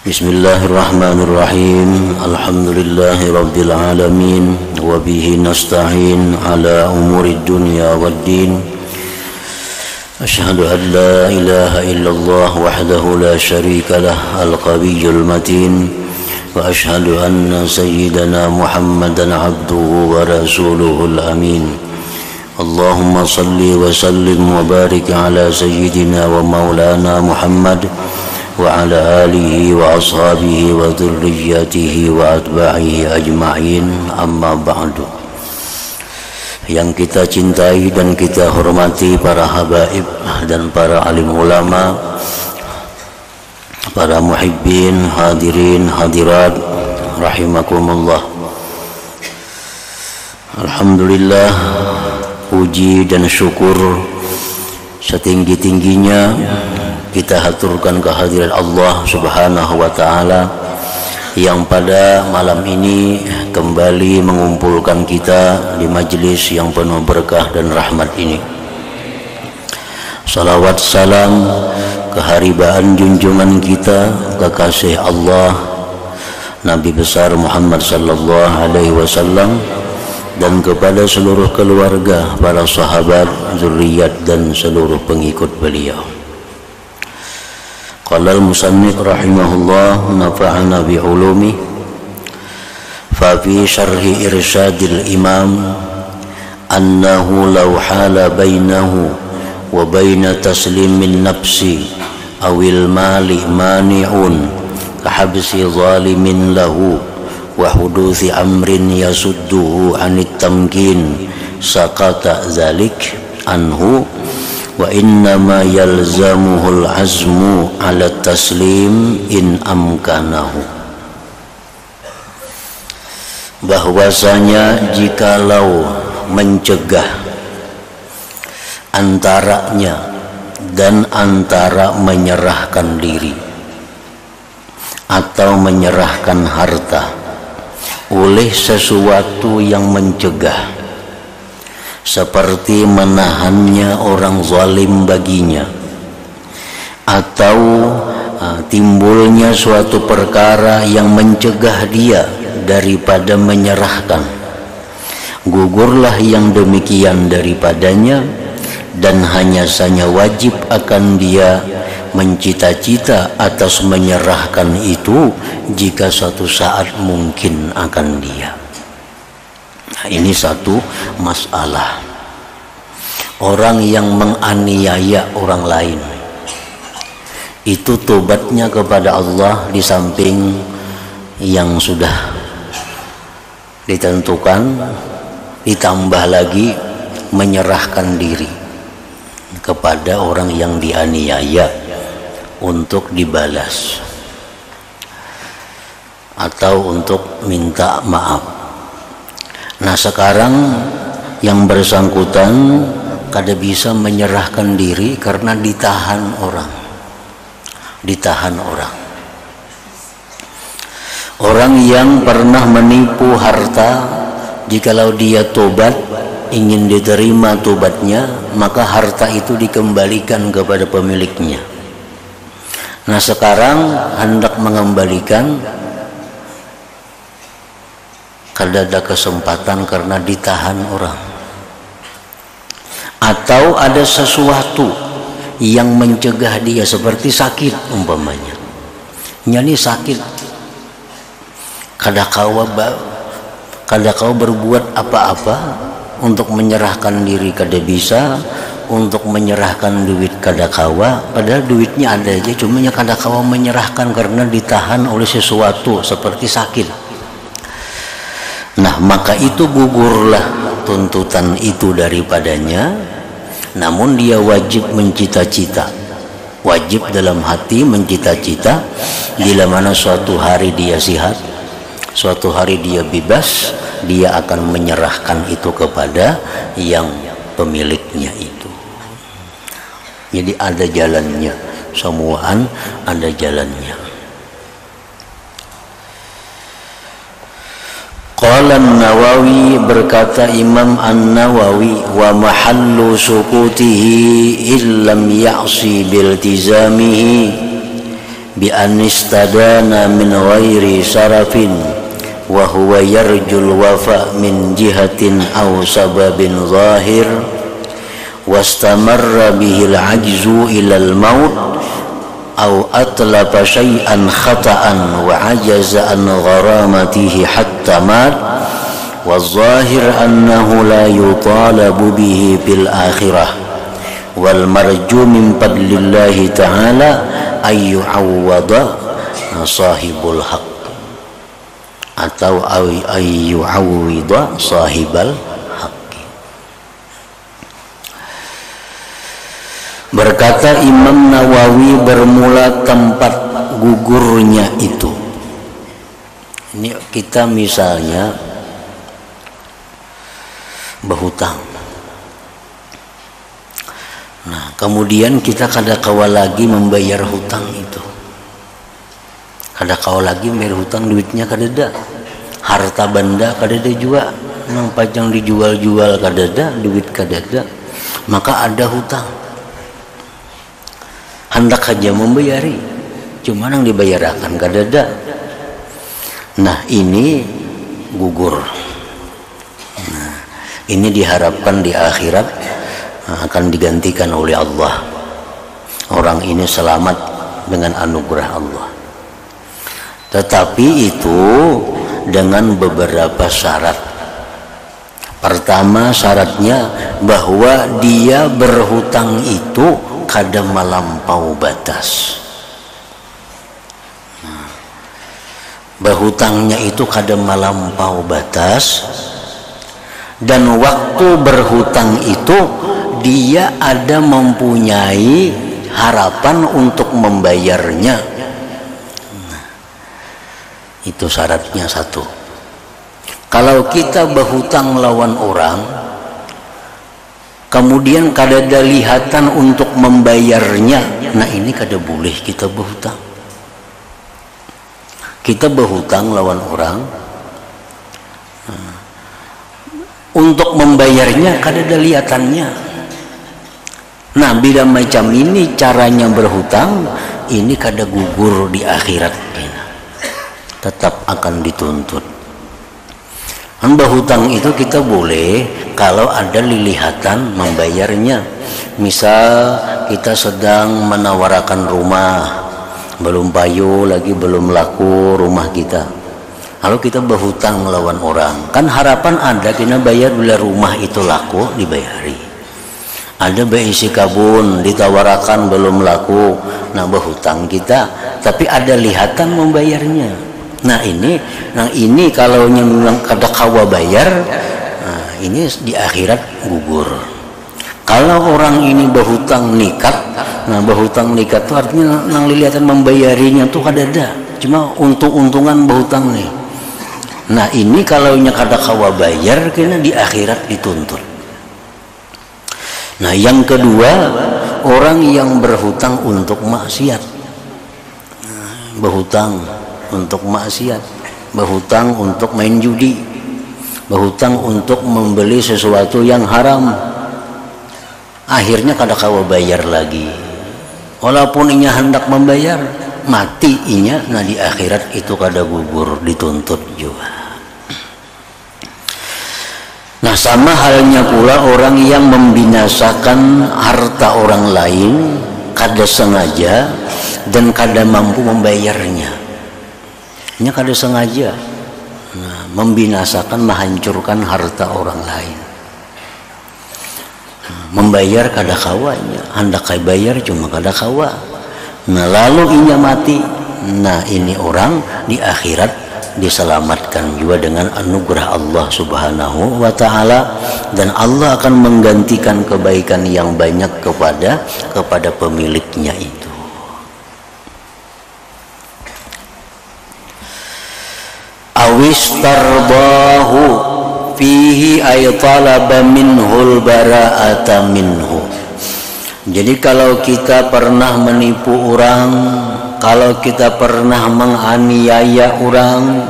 Bismillahirrahmanirrahim. Alhamdulillahi rabbil alamin wa bihi nasta'in ala umurid dunya waddin. Asyhadu an la ilaha illallah wahdahu la syarika lah al-qawiyyul matin wa asyhadu anna sayyidana Muhammadan abduhu wa rasuluhul amin. Allahumma salli wa sallim wa barik ala sayyidina wa maulana Muhammad wa ala alihi wa ashabihi wa dhurriyyatihi wa atba'ihi ajma'in, amma ba'du. Yang kita cintai dan kita hormati para habaib dan para alim ulama, para muhibbin, hadirin, hadirat rahimakumullah. Alhamdulillah, puji dan syukur setinggi-tingginya kita haturkan kehadiran Allah Subhanahu wa ta'ala yang pada malam ini kembali mengumpulkan kita di majlis yang penuh berkah dan rahmat ini. Salawat salam keharibaan junjungan kita kekasih Allah Nabi besar Muhammad sallallahu alaihi wasallam dan kepada seluruh keluarga, para sahabat, zuriat dan seluruh pengikut beliau. Qala al-musannif rahimahullah nafa'ana bi'ulumi fa fi syarhi irsyadil imam annahu law hala bainahu wa baina taslimin nafsi awil mali mani'un kahabsi zalimin lahu wa huduthi amrin yasudduhu anit tamkin saqata zalik anhu wa innama yalzamuhul azmu ala taslim in amkanahu. Bahwasanya jikalau mencegah antaranya dan antara menyerahkan diri atau menyerahkan harta oleh sesuatu yang mencegah, seperti menahannya orang zalim baginya, atau timbulnya suatu perkara yang mencegah dia daripada menyerahkan, gugurlah yang demikian daripadanya, dan hanya saja wajib akan dia mencita-cita atas menyerahkan itu jika suatu saat mungkin akan dia. Nah, ini satu masalah. Orang yang menganiaya orang lain itu tobatnya kepada Allah di samping yang sudah ditentukan, ditambah lagi menyerahkan diri kepada orang yang dianiaya untuk dibalas atau untuk minta maaf. Nah, sekarang yang bersangkutan kada bisa menyerahkan diri karena ditahan orang. Orang yang pernah menipu harta, jikalau dia tobat, ingin diterima tobatnya, maka harta itu dikembalikan kepada pemiliknya. Nah, sekarang hendak mengembalikan, kada ada kesempatan karena ditahan orang, atau ada sesuatu yang mencegah dia, seperti sakit umpamanya. Nyani sakit, kada kawa berbuat apa-apa untuk menyerahkan diri, kada bisa. Untuk menyerahkan duit kada kawa, padahal duitnya ada aja, cuma kada kawa menyerahkan karena ditahan oleh sesuatu seperti sakit. Nah, maka itu gugurlah tuntutan itu daripadanya, namun dia wajib mencita-cita, wajib dalam hati mencita-cita, bila mana suatu hari dia sihat, suatu hari dia bebas, dia akan menyerahkan itu kepada yang pemiliknya itu. Jadi ada jalannya, semuaan ada jalannya. Qala An-Nawawi, berkata Imam An-Nawawi, wa mahallu sukutihi illam ya'si biltizamihi bi anistadana min ghairi sarafin wa huwa yarjul wafa min jihatin aw sababin zahir wastamarra bihil ajzu ilal maut aw atlapa syai'an khata'an wa ajaza an gharamatihi hatta mat wa zahir annahu la yutalabu bihi fil akhirah wal marju min fadlillahi ta'ala ayyu'awwada sahibul haq atau ayyu'awwida sahibal haq. Berkata Imam Nawawi bermula tempat gugurnya itu. Ini kita misalnya berhutang. Nah, kemudian kita kadakawa lagi membayar hutang itu. Kadakawa lagi membayar hutang, duitnya kadada. Harta benda kadada juga. Nang pajang dijual-jual kadada, duit kadada. Maka ada hutang. Hendak saja membayari, cuma yang dibayarkan kadada. Nah, ini gugur. Nah, ini diharapkan di akhirat akan digantikan oleh Allah. Orang ini selamat dengan anugerah Allah. Tetapi itu dengan beberapa syarat. Pertama syaratnya bahwa dia berhutang itu kada melampau batas. Nah, berhutangnya itu kada melampau batas, dan waktu berhutang itu dia ada mempunyai harapan untuk membayarnya. Nah, itu syaratnya satu. Kalau kita berhutang lawan orang, kemudian kada ada lihatan untuk membayarnya, nah ini kada boleh kita berhutang. Kita berhutang lawan orang, untuk membayarnya kada ada lihatannya. Nah, bila macam ini caranya berhutang, ini kada gugur di akhirat, tetap akan dituntut. Berhutang itu kita boleh kalau ada lilihatan membayarnya. Misal kita sedang menawarkan rumah, belum payu lagi, belum laku rumah kita. Kalau kita berhutang melawan orang, kan harapan ada kita bayar bila rumah itu laku dibayari. Ada beisi kabun ditawarkan belum laku, nah berhutang kita, tapi ada lihatan membayarnya. Nah ini kalau memang kada kawa bayar, nah ini di akhirat gugur. Kalau orang ini berhutang nikat, nah berhutang nikat itu artinya nang lihatan membayarinya tuh kada ada, cuma untung-untungan berhutang nih. Nah ini kalau kada kawa bayar, kena di akhirat dituntut. Nah yang kedua, orang yang berhutang untuk maksiat. Berhutang untuk maksiat, berhutang untuk main judi, berhutang untuk membeli sesuatu yang haram. Akhirnya kada kawa bayar lagi. Walaupun inya hendak membayar, mati inya, nah di akhirat itu kada gugur, dituntut juga. Nah sama halnya pula orang yang membinasakan harta orang lain kada sengaja dan kada mampu membayarnya. Ini kada sengaja, nah, membinasakan, menghancurkan harta orang lain. Nah, membayar kada kawanya, hendak kai bayar cuma kada kawa. Nah lalu inya mati. Nah ini orang di akhirat diselamatkan juga dengan anugerah Allah Subhanahu wa ta'ala, dan Allah akan menggantikan kebaikan yang banyak kepada pemiliknya itu. Awistardahu fihi ay talaba minhul bara'ata minhu. Jadi kalau kita pernah menipu orang, kalau kita pernah menganiaya orang,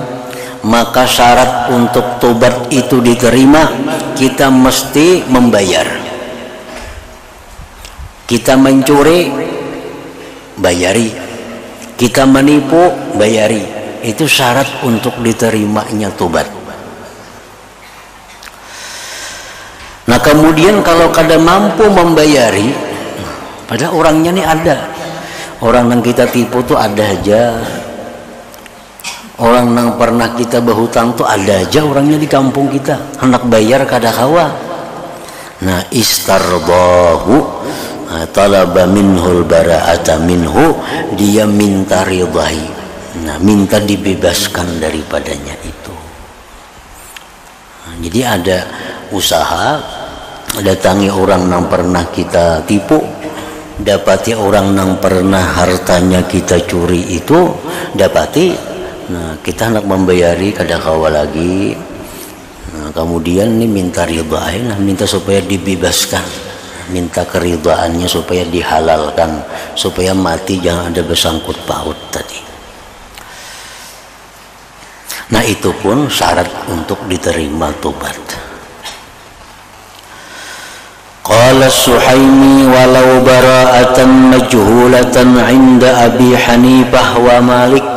maka syarat untuk tobat itu diterima, kita mesti membayar. Kita mencuri, bayari. kita menipu, bayari. Itu syarat untuk diterimanya tobat. Nah kemudian kalau kada mampu membayari, padahal orangnya nih ada, orang yang kita tipu tuh ada aja, orang yang pernah kita berhutang tuh ada aja orangnya di kampung kita, hendak bayar kada kawa. Nah istardahu, talaba minhul bara'ata minhu, dia minta ridhai, nah minta dibebaskan daripadanya itu. Nah, jadi ada usaha, datangi orang yang pernah kita tipu, dapati orang yang pernah hartanya kita curi itu, dapati, nah kita hendak membayari kada kawa lagi. Nah, kemudian ini minta ridhai, nah minta supaya dibebaskan, minta keridhaannya supaya dihalalkan, supaya mati jangan ada bersangkut paut tadi. Nah itu pun syarat untuk diterima tobat. Qala Suhaimi walau bara'atan majhulatan 'inda Abi Hanifah wa Malik.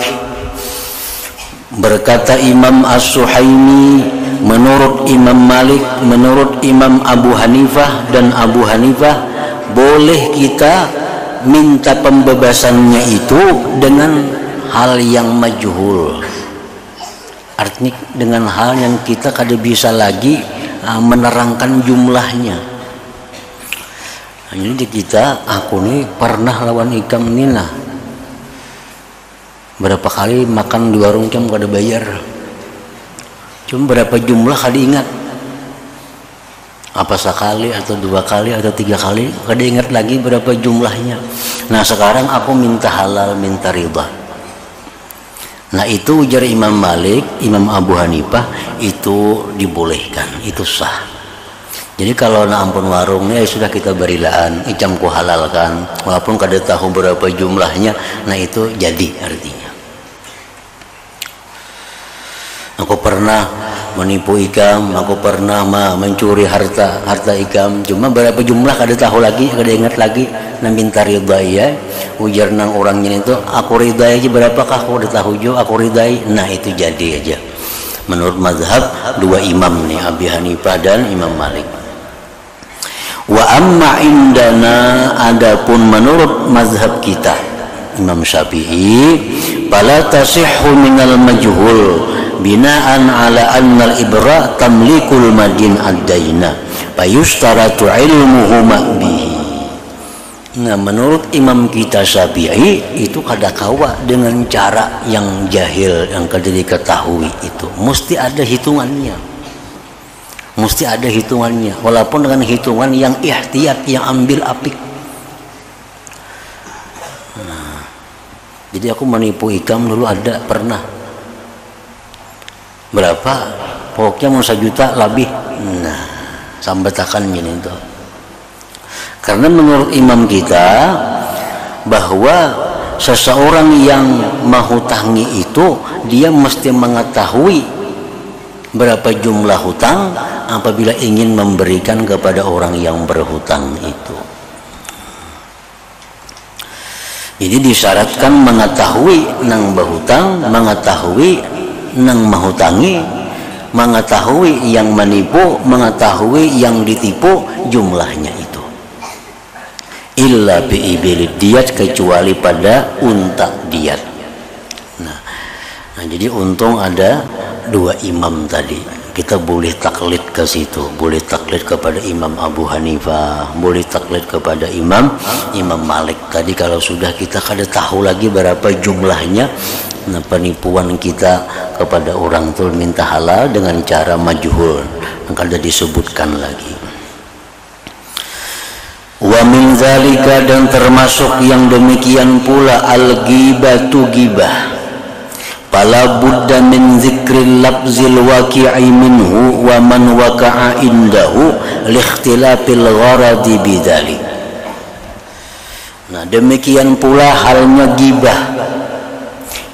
Berkata Imam As-Suhaimi, menurut Imam Malik, menurut Imam Abu Hanifah dan Abu Hanifah, boleh kita minta pembebasannya itu dengan hal yang majhul. Artinya dengan hal yang kita kada bisa lagi menerangkan jumlahnya. Jadi kita, aku nih pernah lawan ikam ini lah, berapa kali makan di warung jam kada bayar, cuma berapa jumlah kada ingat, apa sekali atau 2 kali atau 3 kali kada ingat lagi berapa jumlahnya. Nah sekarang aku minta halal, minta ridha. Nah itu ujar Imam Malik, Imam Abu Hanifah, itu dibolehkan, itu sah. Jadi kalau nak ampun warungnya sudah kita berilaan, icamku halalkan, walaupun kada tahu berapa jumlahnya, nah itu jadi artinya. Aku pernah menipu ikam, aku pernah mencuri harta ikam, cuma berapa jumlah kada tahu lagi, kada ingat lagi. Nah minta ridai ya, ujar nang orangnya itu, aku ridai aja berapakah, aku udah tahu jo, aku ridai. Nah itu jadi aja. Menurut mazhab 2 imam nih, Abi Hanifah dan Imam Malik. Wa amma indana, adapun menurut mazhab kita Imam Syafi'i, fala tasihhu minal majhul binaan ala anna al-ibra tamlikul madin ad-daina fayustaratu ilmuhu bihi. Nah menurut imam kita Syafi'i itu kada kawa dengan cara yang jahil, yang kada diketahui, itu mesti ada hitungannya, mesti ada hitungannya, walaupun dengan hitungan yang ihtiyat, yang ambil apik. Nah, jadi aku menipu ikam dulu ada pernah berapa, pokoknya mau 1 juta lebih. Nah sampai takan gini itu, karena menurut imam kita bahwa seseorang yang menghutangi itu dia mesti mengetahui berapa jumlah hutang apabila ingin memberikan kepada orang yang berhutang itu. Jadi disyaratkan mengetahui nang berhutang, mengetahui nang menghutangi, mengetahui yang menipu, mengetahui yang ditipu jumlahnya itu. Illa bi'ibilid diyat, kecuali pada unta diyat. Nah jadi untung ada 2 imam tadi, kita boleh taklid ke situ, boleh taklid kepada Imam Abu Hanifah, boleh taklid kepada Imam Malik. Tadi kalau sudah kita kada tahu lagi berapa jumlahnya, nah penipuan kita kepada orang itu minta halal dengan cara majhul, kada disebutkan lagi. Wa min zalika, dan termasuk yang demikian pula al-ghibatu ghibah, fala budda min zikril lafzil waqi'i minhu wa man waqa'a indahu li ikhtilafil gharadi bidzalik. Nah demikian pula halnya ghibah,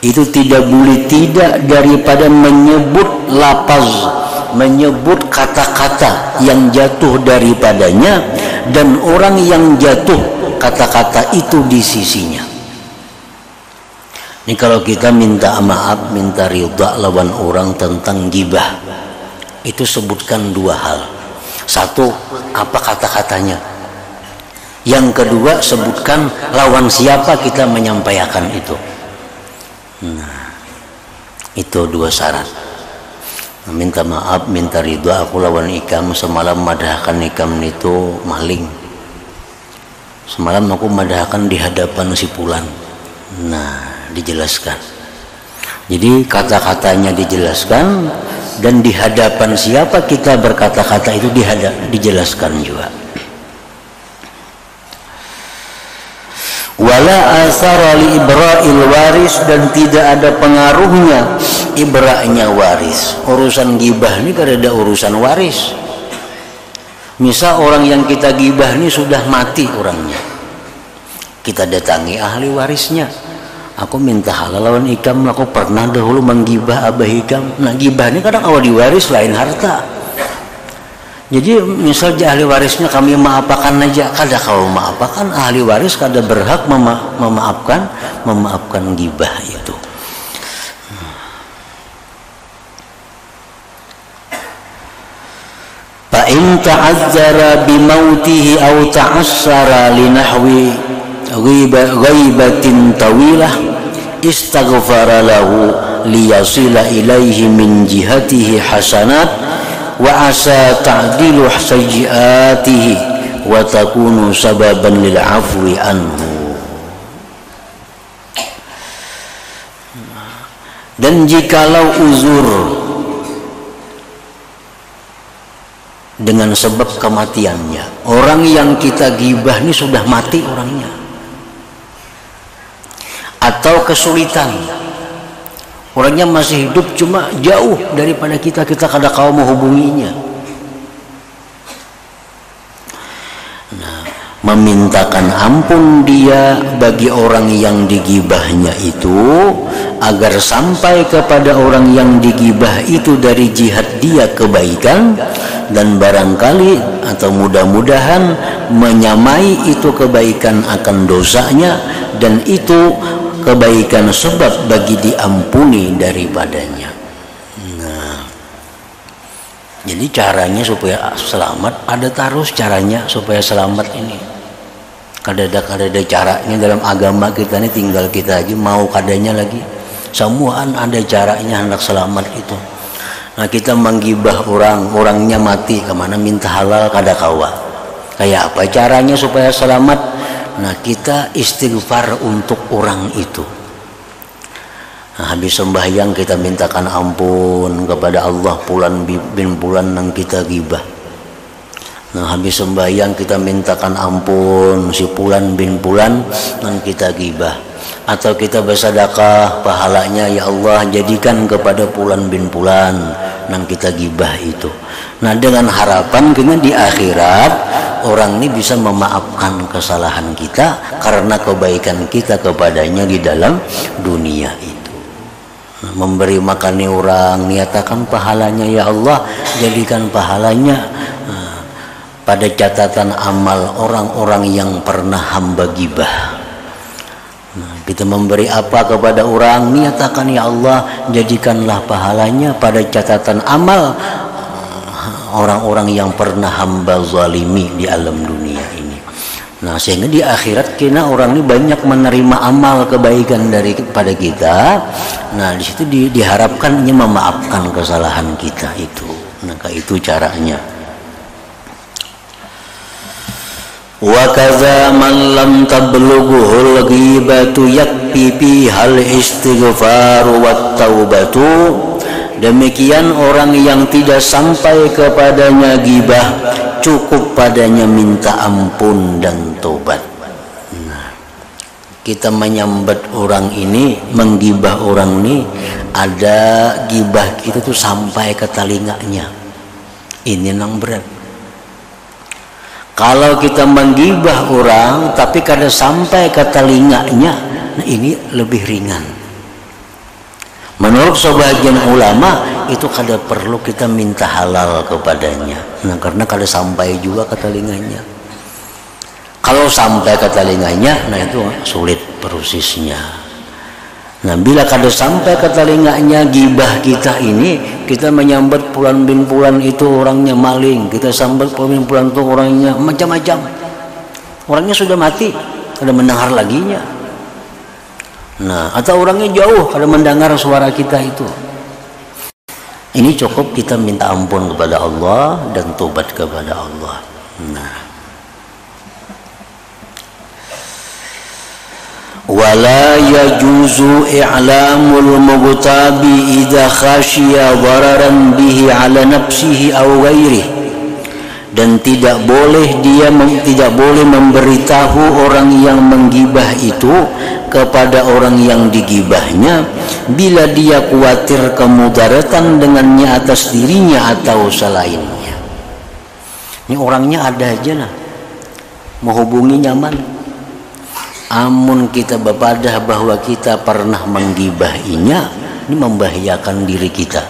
itu tidak boleh tidak daripada menyebut lafaz, menyebut kata-kata yang jatuh daripadanya dan orang yang jatuh kata-kata itu di sisinya. Ini kalau kita minta maaf, minta ridha lawan orang tentang gibah, itu sebutkan dua hal. Satu, apa kata-katanya. Yang kedua, sebutkan lawan siapa kita menyampaikan itu. Nah, itu dua syarat. Minta maaf, minta ridha. Aku lawan Ikam semalam madahkan Ikam itu maling. Semalam aku madahkan di hadapan si Pulan. Nah, dijelaskan. Jadi kata-katanya dijelaskan, dan di hadapan siapa kita berkata-kata itu dijelaskan juga. Wala asara li ibra'il waris, dan tidak ada pengaruhnya ibra'nya waris. Urusan gibah ini kan ada urusan waris. Misal orang yang kita gibah ini sudah mati orangnya, kita datangi ahli warisnya. Aku minta halal lawan Ikam, aku pernah dahulu menggibah Abah Ikam. Nah, gibah ini kadang awal diwaris lain harta. Jadi misal ahli warisnya kami maapakan aja, kada kau maapakan, ahli waris kada berhak memaafkan gibah itu. Fa in ta'azzara bi mautihi aw ta'assara li nahwi ghaibatin tawilah istaghfara lahu liyasila ilaihi min jihatihi hasanat wa asa ta'dilu sayyiatihi wa takunu sababan lil afwi anhu. Dan jikalau uzur dengan sebab kematiannya, orang yang kita gibah ini sudah mati orangnya, atau kesulitan, orangnya masih hidup cuma jauh daripada kita kada kau menghubunginya. Nah, memintakan ampun dia bagi orang yang digibahnya itu, agar sampai kepada orang yang digibah itu dari jihad dia kebaikan, dan barangkali atau mudah-mudahan menyamai itu kebaikan akan dosanya, dan itu kebaikan sebab bagi diampuni daripadanya. Nah, jadi caranya supaya selamat, ada terus caranya supaya selamat ini. Kadada caranya dalam agama kita ini, tinggal kita aja mau kadanya lagi. Semuaan ada caranya hendak selamat itu. Nah, kita menggibah orangnya mati, kemana minta halal kada kawa. Kayak apa caranya supaya selamat? Nah, kita istighfar untuk orang itu. Nah, habis sembahyang kita mintakan ampun kepada Allah Pulan bin Pulan yang kita gibah. Nah, habis sembahyang kita mintakan ampun si Pulan bin Pulan yang kita gibah. Atau kita bersedekah, pahalanya ya Allah jadikan kepada Pulan bin Pulan yang kita gibah itu. Nah, dengan harapan kita di akhirat orang ini bisa memaafkan kesalahan kita karena kebaikan kita kepadanya di dalam dunia itu. Nah, memberi makan orang, niatakan pahalanya ya Allah, jadikan pahalanya pada catatan amal orang-orang yang pernah hamba gibah. Nah, kita memberi apa kepada orang, niatakan ya Allah, jadikanlah pahalanya pada catatan amal orang-orang yang pernah hamba zalimi di alam dunia ini. Nah, sehingga di akhirat kita orang ini banyak menerima amal kebaikan daripada kita. Nah, di situ diharapkannya memaafkan kesalahan kita itu. Nah, itu caranya. Wa kadza man lam tablughuhul ghibatu yakfi bihal istighfaru wat taubatu. Demikian orang yang tidak sampai kepadanya gibah, cukup padanya minta ampun dan tobat. Nah, kita menyambat orang ini, menggibah orang ini, ada gibah kita tuh sampai ke telinganya. Ini yang berat. Kalau kita menggibah orang tapi kada sampai ke telinganya, nah ini lebih ringan. Menurut sebagian ulama itu kada perlu kita minta halal kepadanya. Nah, karena kada sampai juga ke telinganya. Kalau sampai ke telinganya, nah itu sulit prosesnya. Nah, bila kada sampai ke telinganya gibah kita ini, kita menyambat pulan bin pulan itu orangnya maling, kita sambat pulan bin pulan itu orangnya macam-macam. Orangnya sudah mati, kada mendengar laginya. Nah, atau orangnya jauh, kada mendengar suara kita itu. Ini cukup kita minta ampun kepada Allah dan tobat kepada Allah. Nah, wala yajuzu i'lamul mubtabi idza khashiya dararan bihi ala nafsihi aw ghairihi, dan tidak boleh memberitahu orang yang menggibah itu kepada orang yang digibahnya bila dia khawatir kemudaratan dengannya atas dirinya atau selainnya. Ini orangnya ada aja nah, menghubungi nyaman. Amun kita berpadah bahwa kita pernah menggibahinya, ini membahayakan diri kita,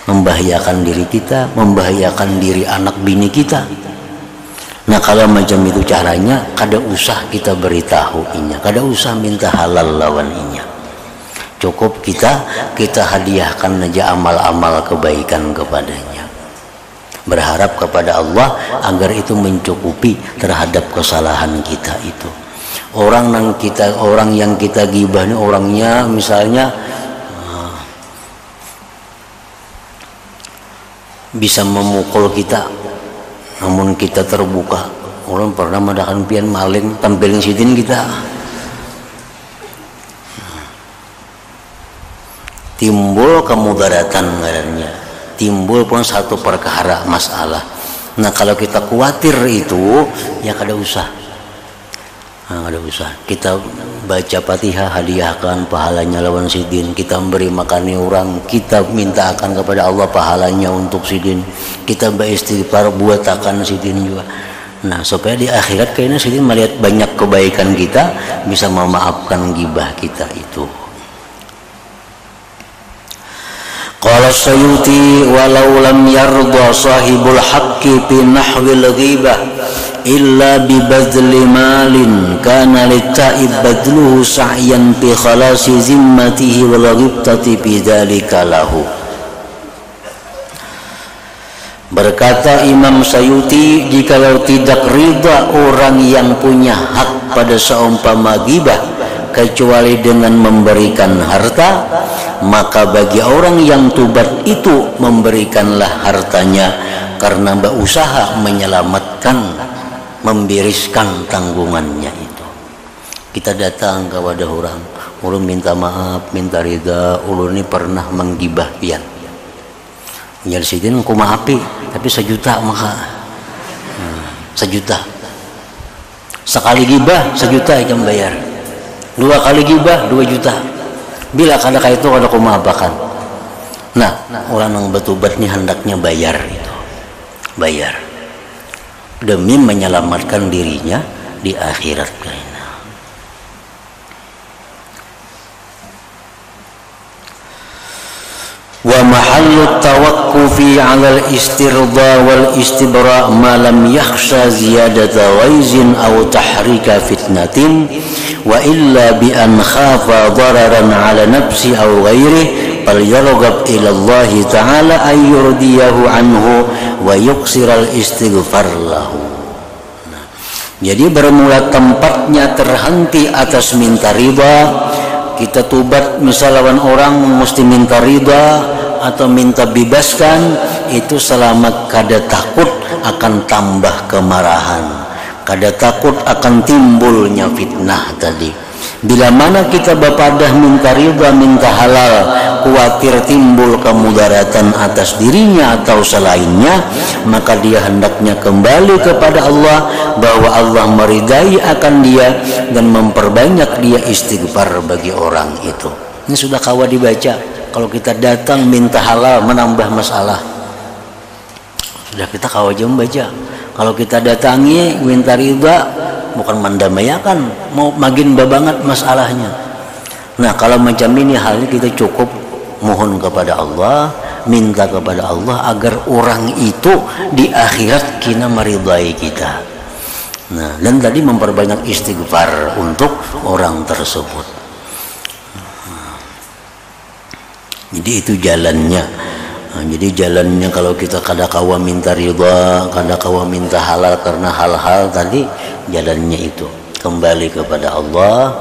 membahayakan diri kita, membahayakan diri anak bini kita. Nah, kalau macam itu caranya, kada usah kita beritahu inya, kada usah minta halal lawan inya. Cukup kita hadiahkan aja amal-amal kebaikan kepadanya, berharap kepada Allah agar itu mencukupi terhadap kesalahan kita itu. Orang yang kita gibah ini orangnya misalnya bisa memukul kita, namun kita terbuka. Orang pernah madakan pian maling tampilin sidin kita, timbul kemudaratan ngarannya, timbul pun satu perkara masalah. Nah, kalau kita khawatir itu ya kada usah. Nah, ada usah kita baca Fatihah, hadiahkan pahalanya lawan sidin, kita beri makani orang, kita minta akan kepada Allah pahalanya untuk sidin, kita beristighfar buat akan sidin juga. Nah, supaya di akhirat kayaknya sidin melihat banyak kebaikan kita, bisa memaafkan gibah kita itu. Qala Sayuti walau lam yarda sahibul haqqi fi nahwil ghibah illa bi badli malin kana litta'ib badluhu sa'yan fi khalasi zimmatihi wal ghibtati fi dzalika lahu. Berkata Imam Sayuti, jikalau tidak ridha orang yang punya hak pada seumpama ghibah kecuali dengan memberikan harta, maka bagi orang yang tobat itu memberikanlah hartanya karena berusaha menyelamatkan, membereskan tanggungannya itu. Kita datang kepada orang minta maaf, minta ridha, ulun ini pernah menggibah pian. Nyal sidin ku maafi, tapi 1 juta maka 1 juta. Sekali gibah 1 juta yang bayar. 2 kali gibah 2 juta. Bila kada kaya itu kada ku maafakan. Nah, orang yang bertobat ini hendaknya bayar itu. Bayar. Demi menyelamatkan dirinya di akhirat kayaknya. Wa mahallu tawakkufi 'ala al-istirda wal istibra' ma lam yakhsha ziyadata ghaizin aw tahrika fitnatin wa illa bi an khafa dararan 'ala nafsi aw ghairihi falyarghab ila Allah ta'ala ay yurdiyahu anhu wa yuksiral istighfar lahu. Nah, jadi bermula tempatnya terhenti atas minta riba. Kita tobat misal lawan orang mesti minta riba atau minta bebaskan, itu selama kada takut akan tambah kemarahan, kada takut akan timbulnya fitnah tadi. Bila mana kita berpadah minta riba, minta halal, khawatir timbul kemudaratan atas dirinya atau selainnya, maka dia hendaknya kembali kepada Allah, bahwa Allah meridai akan dia dan memperbanyak dia istighfar bagi orang itu. Ini sudah kawa dibaca. Kalau kita datang minta halal menambah masalah, sudah kita kawa aja membaca. Kalau kita datangi minta riba, bukan mendamaikan, mau makin banget masalahnya. Nah, kalau macam ini halnya kita cukup mohon kepada Allah, minta kepada Allah agar orang itu di akhirat kina meridai kita. Nah, dan tadi memperbanyak istighfar untuk orang tersebut. Jadi itu jalannya. Nah, jadi jalannya kalau kita kadakawa minta ridha, kadakawa minta halal karena hal-hal tadi, jalannya itu kembali kepada Allah,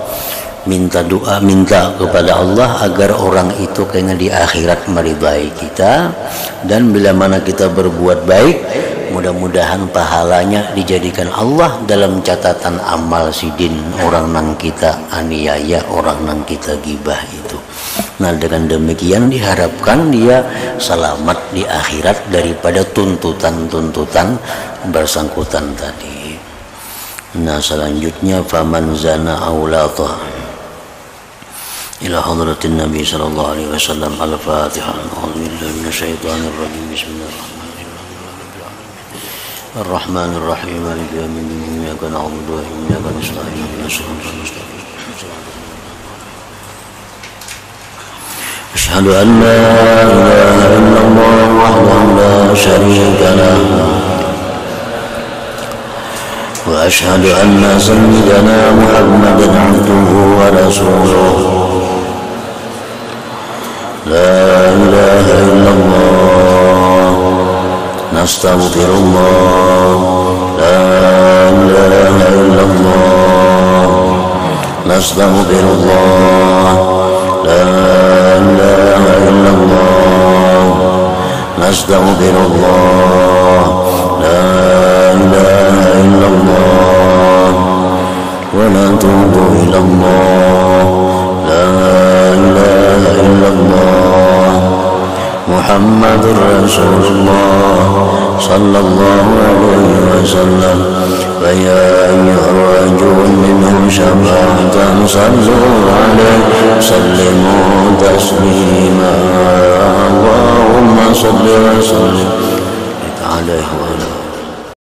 minta doa, minta kepada Allah agar orang itu kayaknya di akhirat meridai kita, dan bila mana kita berbuat baik, mudah-mudahan pahalanya dijadikan Allah dalam catatan amal sidin orang nang kita aniaya, orang nang kita gibah itu. Nah, dengan demikian diharapkan dia selamat di akhirat daripada tuntutan-tuntutan bersangkutan tadi. Nah, selanjutnya faman zana aulata ila hadratin Nabi sallallahu alaihi wasallam. Al-Fatihah. A'udzubillahi minasyaitonir rajim. Bismillahirrahmanirrahim. Ar-Rahmanir-Rahim. Maliki yaumiddin. Iyyaka na'budu wa iyyaka nasta'in. Ihdinas siratal mustaqim. Asyhadu an la ilaha illallah wahdahu la syarika lah wa asyhadu anna sayyidana Muhammadan 'abduhu wa rasuluh. La ilaha illallah nastaghfirullah. La ilaha illallah nastaghfirullah. La ilaha illallah nastaghfirullah. La ilaha illallah wa natubu ilallah. La ilaha illallah Muhammadur Rasulullah sallallahu alaihi wasallam. Fa ya ayyuhar minhum syafa'atan sallu alaihi sallimu taslima. Allahumma salli wa sallim alaihi wa